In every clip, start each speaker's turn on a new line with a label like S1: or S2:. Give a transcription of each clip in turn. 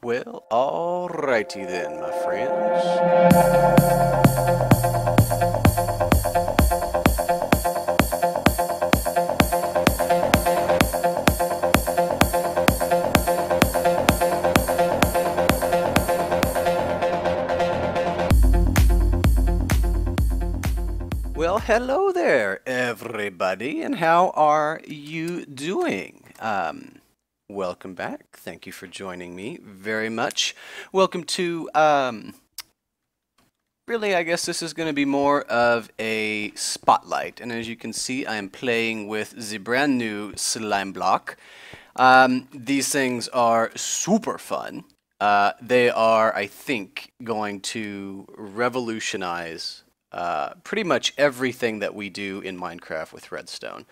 S1: Well, alrighty then, my friends. Well, hello there, everybody, and how are you doing? Welcome back. Thank you for joining me very much. Welcome to, really, I guess this is going to be more of a spotlight. And as you can see, I am playing with the brand new slime block. These things are super fun. They are, I think, going to revolutionize pretty much everything that we do in Minecraft with Redstone.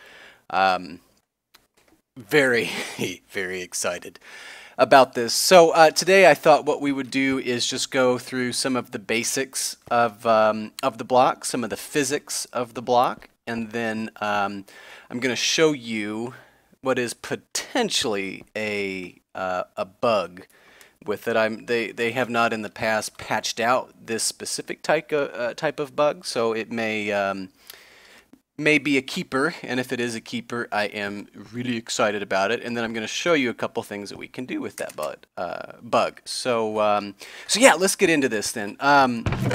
S1: Very, very excited about this. So today I thought what we would do is just go through some of the basics of the block, some of the physics of the block, and then I'm going to show you what is potentially a bug with it. They have not in the past patched out this specific type of bug, so it may be a keeper, and if it is a keeper, I am really excited about it. And then I'm going to show you a couple things that we can do with that bug. So yeah, let's get into this then.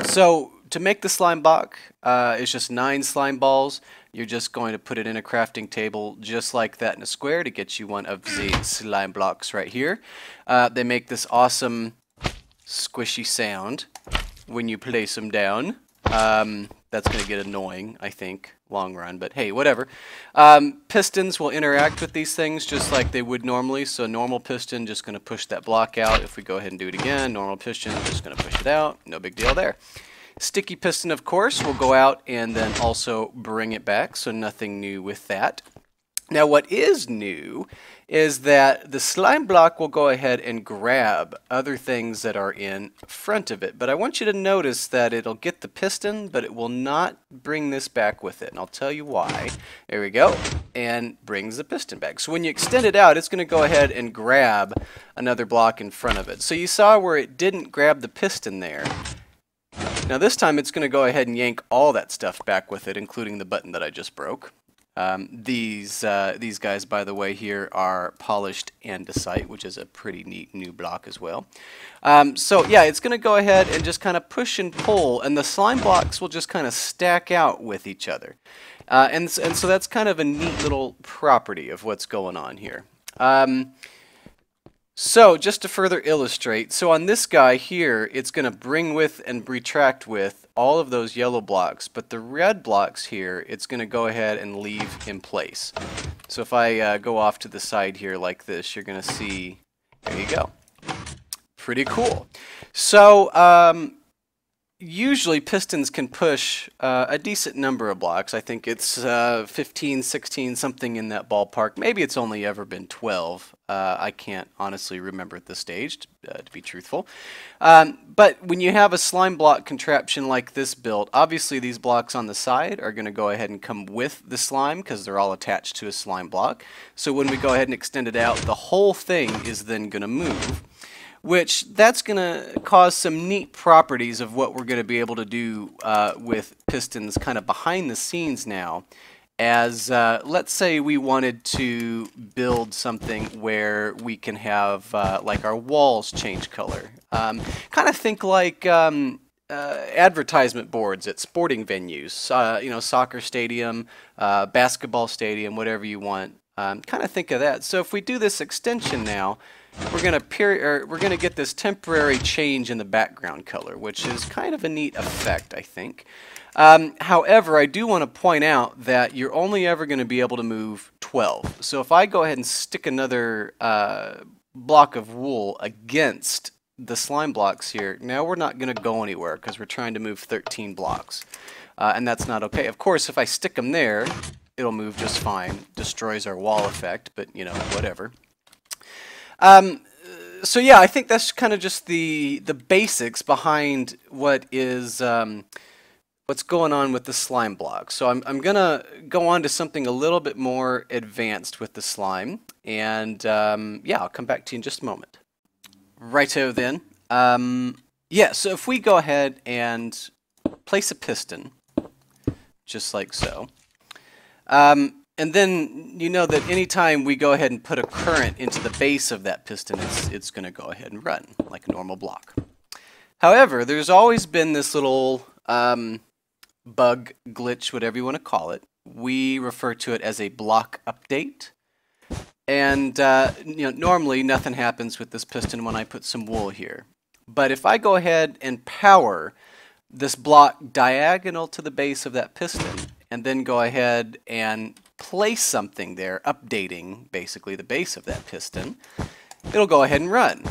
S1: So to make the slime block, it's just 9 slime balls. You're just going to put it in a crafting table just like that in a square to get you one of the slime blocks right here. They make this awesome squishy sound when you place them down. That's going to get annoying, I think, long run, but hey, whatever. Pistons will interact with these things just like they would normally. So normal piston just going to push that block out. If we go ahead and do it again, normal piston just going to push it out. No big deal there. Sticky piston, of course, will go out and then also bring it back, so nothing new with that. Now what is new is that the slime block will go ahead and grab other things that are in front of it. But I want you to notice that it'll get the piston, but it will not bring this back with it. And I'll tell you why. There we go. And brings the piston back. So when you extend it out, it's going to go ahead and grab another block in front of it. So you saw where it didn't grab the piston there. Now this time it's going to go ahead and yank all that stuff back with it, including the button that I just broke. These guys, by the way, here are polished andesite, which is a pretty neat new block as well. So yeah, it's going to go ahead and just kind of push and pull, and the slime blocks will just kind of stack out with each other. And so that's kind of a neat little property of what's going on here. So just to further illustrate, so on this guy here, it's going to bring with and retract with all of those yellow blocks, but the red blocks here, it's going to go ahead and leave in place. So if I go off to the side here like this, you're going to see, there you go. Pretty cool. So usually pistons can push a decent number of blocks. I think it's 15, 16, something in that ballpark. Maybe it's only ever been 12. I can't honestly remember at this stage, to be truthful. But when you have a slime block contraption like this built, obviously these blocks on the side are going to go ahead and come with the slime because they're all attached to a slime block. So when we go ahead and extend it out, the whole thing is then going to move, which that's going to cause some neat properties of what we're going to be able to do with pistons kind of behind the scenes now. As let's say we wanted to build something where we can have like our walls change color. Kind of think like advertisement boards at sporting venues, you know, soccer stadium, basketball stadium, whatever you want. Kind of think of that. So if we do this extension now, we're gonna get this temporary change in the background color, which is kind of a neat effect, I think. However, I do want to point out that you're only ever going to be able to move 12. So if I go ahead and stick another block of wool against the slime blocks here, now we're not going to go anywhere because we're trying to move 13 blocks. And that's not okay. Of course, if I stick them there, it'll move just fine. Destroys our wall effect, but you know, whatever. So yeah, I think that's kind of just the basics behind what is what's going on with the slime block. So I'm gonna go on to something a little bit more advanced with the slime, and yeah, I'll come back to you in just a moment. Righto then. Yeah, so if we go ahead and place a piston, just like so, and then you know that anytime we go ahead and put a current into the base of that piston, it's going to go ahead and run like a normal block. However, there's always been this little bug, glitch, whatever you want to call it. We refer to it as a block update. And you know, normally nothing happens with this piston when I put some wool here. But if I go ahead and power this block diagonal to the base of that piston, and then go ahead and place something there, updating basically the base of that piston, it'll go ahead and run.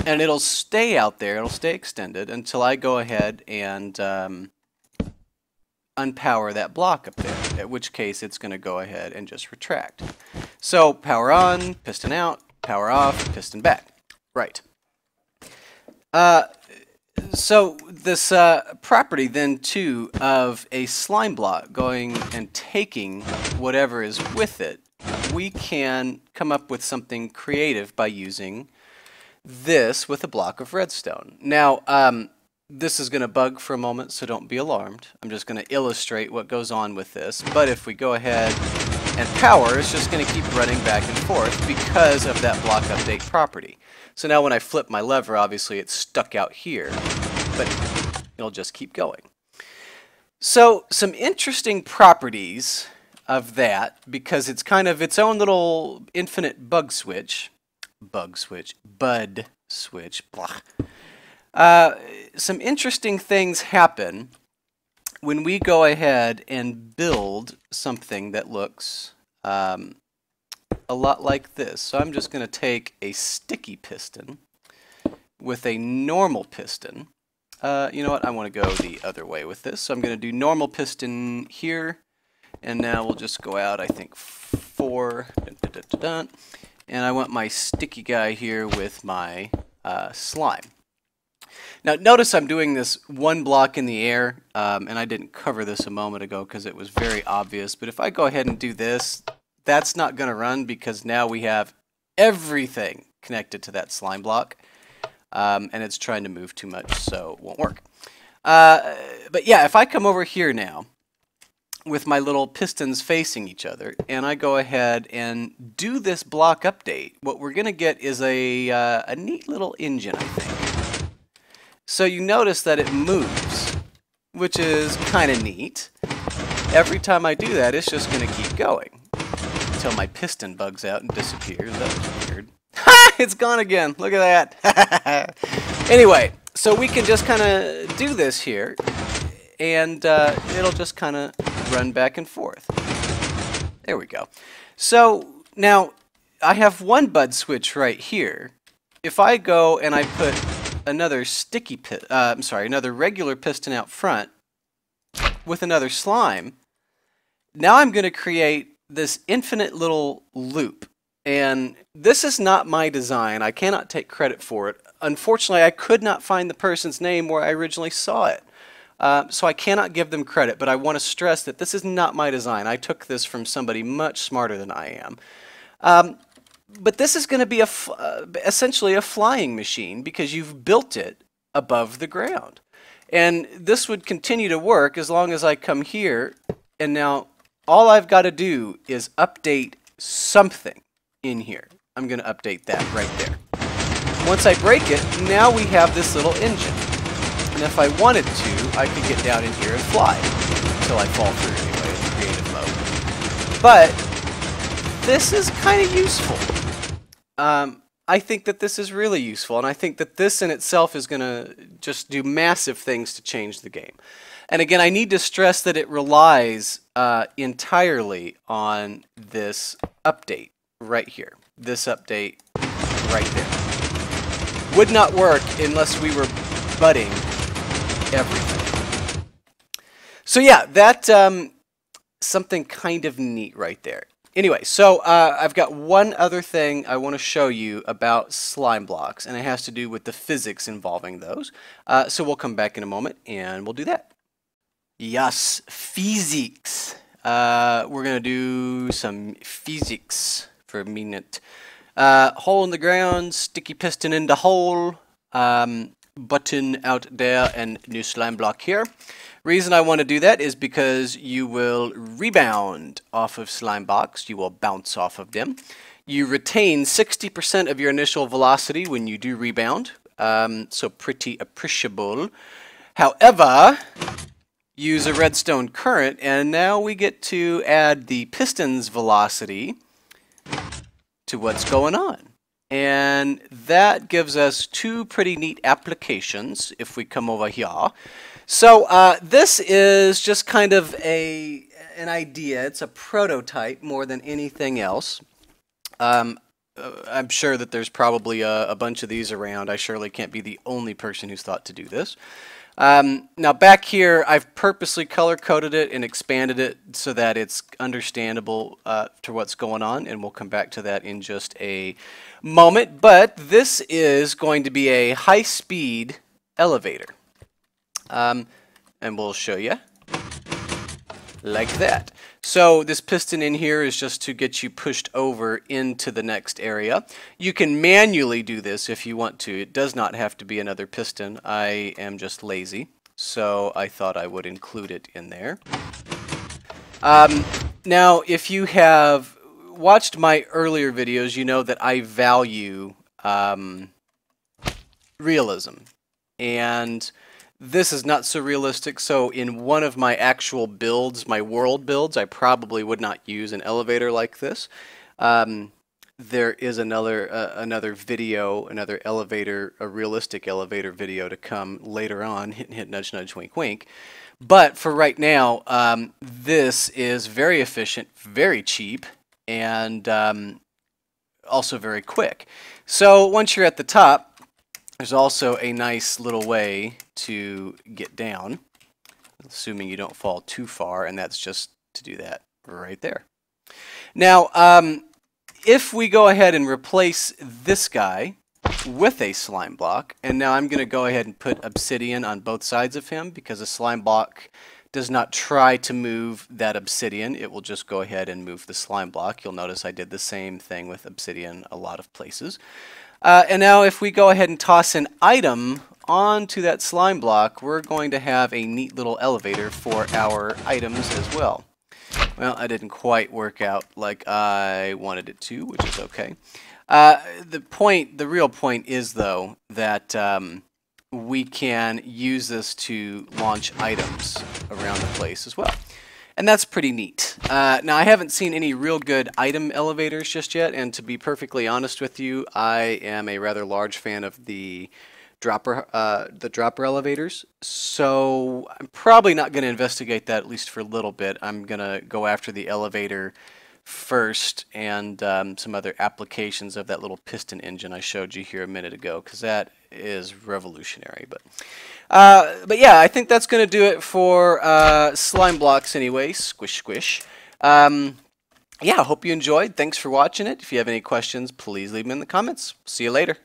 S1: And it'll stay out there, it'll stay extended until I go ahead and unpower that block up there, at which case it's going to go ahead and just retract. So power on, piston out, power off, piston back. Right. So this property then too of a slime block going and taking whatever is with it, we can come up with something creative by using this with a block of redstone. Now, this is going to bug for a moment, so don't be alarmed. I'm just going to illustrate what goes on with this. But if we go ahead and power, it's just going to keep running back and forth because of that block update property. So now when I flip my lever, obviously it's stuck out here, but it'll just keep going. So some interesting properties of that, because it's kind of its own little infinite bud switch, blah. Some interesting things happen when we go ahead and build something that looks a lot like this. So I'm just going to take a sticky piston with a normal piston. You know what? I want to go the other way with this. So I'm going to do normal piston here. And now we'll just go out, I think, 4. And I want my sticky guy here with my slime. Now notice I'm doing this one block in the air, and I didn't cover this a moment ago because it was very obvious. But if I go ahead and do this, that's not going to run because now we have everything connected to that slime block. And it's trying to move too much, so it won't work. But yeah, if I come over here now with my little pistons facing each other, and I go ahead and do this block update, what we're going to get is a neat little engine, I think. So you notice that it moves, which is kind of neat. Every time I do that, it's just going to keep going until my piston bugs out and disappears. That was weird. Ha! It's gone again. Look at that. Anyway, so we can just kind of do this here, and it'll just kind of run back and forth. There we go. So now I have one bud switch right here. If I go and I put another another regular piston out front with another slime, now I'm going to create this infinite little loop. And this is not my design. I cannot take credit for it. Unfortunately, I could not find the person's name where I originally saw it. So I cannot give them credit, but I want to stress that this is not my design. I took this from somebody much smarter than I am. But this is going to be essentially a flying machine because you've built it above the ground. And this would continue to work as long as I come here, and now all I've got to do is update something in here. I'm going to update that right there. Once I break it, now we have this little engine. And if I wanted to, I could get down in here and fly until I fall through anyway in creative mode. But this is kind of useful. I think that this is really useful, and I think that this in itself is going to just do massive things to change the game. And again, I need to stress that it relies entirely on this update right here. This update right there. Would not work unless we were budding everything. So yeah, that's something kind of neat right there. Anyway, so I've got one other thing I want to show you about slime blocks, and it has to do with the physics involving those. So we'll come back in a moment, and we'll do that. Yes, physics. We're going to do some physics for a minute. Hole in the ground, sticky piston in the hole, button out there, and new slime block here. Reason I want to do that is because you will rebound off of slime blocks. You will bounce off of them. You retain 60% of your initial velocity when you do rebound, so pretty appreciable. However, use a redstone current, and now we get to add the piston's velocity to what's going on. And that gives us two pretty neat applications if we come over here. So this is just kind of an idea. It's a prototype more than anything else. I'm sure that there's probably a bunch of these around. I surely can't be the only person who's thought to do this. Now back here, I've purposely color-coded it and expanded it so that it's understandable to what's going on, and we'll come back to that in just a moment. But this is going to be a high-speed elevator. And we'll show you like that. So this piston in here is just to get you pushed over into the next area. You can manually do this if you want to. It does not have to be another piston. I am just lazy, so I thought I would include it in there. Now, if you have watched my earlier videos, you know that I value realism. And this is not so realistic, so in one of my actual builds, my world builds, I probably would not use an elevator like this. There is another video, another elevator, a realistic elevator video to come later on, hit, hit, nudge, nudge, wink, wink. But for right now, this is very efficient, very cheap, and also very quick. So once you're at the top, there's also a nice little way to get down, assuming you don't fall too far, and that's just to do that right there. Now, if we go ahead and replace this guy with a slime block, and now I'm going to go ahead and put obsidian on both sides of him because a slime block does not try to move that obsidian. It will just go ahead and move the slime block. You'll notice I did the same thing with obsidian a lot of places. And now if we go ahead and toss an item onto that slime block, we're going to have a neat little elevator for our items as well. Well, I didn't quite work out like I wanted it to, which is okay. The real point is, though, that we can use this to launch items around the place as well. And that's pretty neat. Now, I haven't seen any real good item elevators just yet, and to be perfectly honest with you, I am a rather large fan of the dropper elevators, so I'm probably not going to investigate that, at least for a little bit. I'm going to go after the elevator first and some other applications of that little piston engine I showed you here a minute ago, because that is revolutionary. But yeah, I think that's going to do it for slime blocks anyway. Squish, squish. Yeah, I hope you enjoyed. Thanks for watching it. If you have any questions, please leave them in the comments. See you later.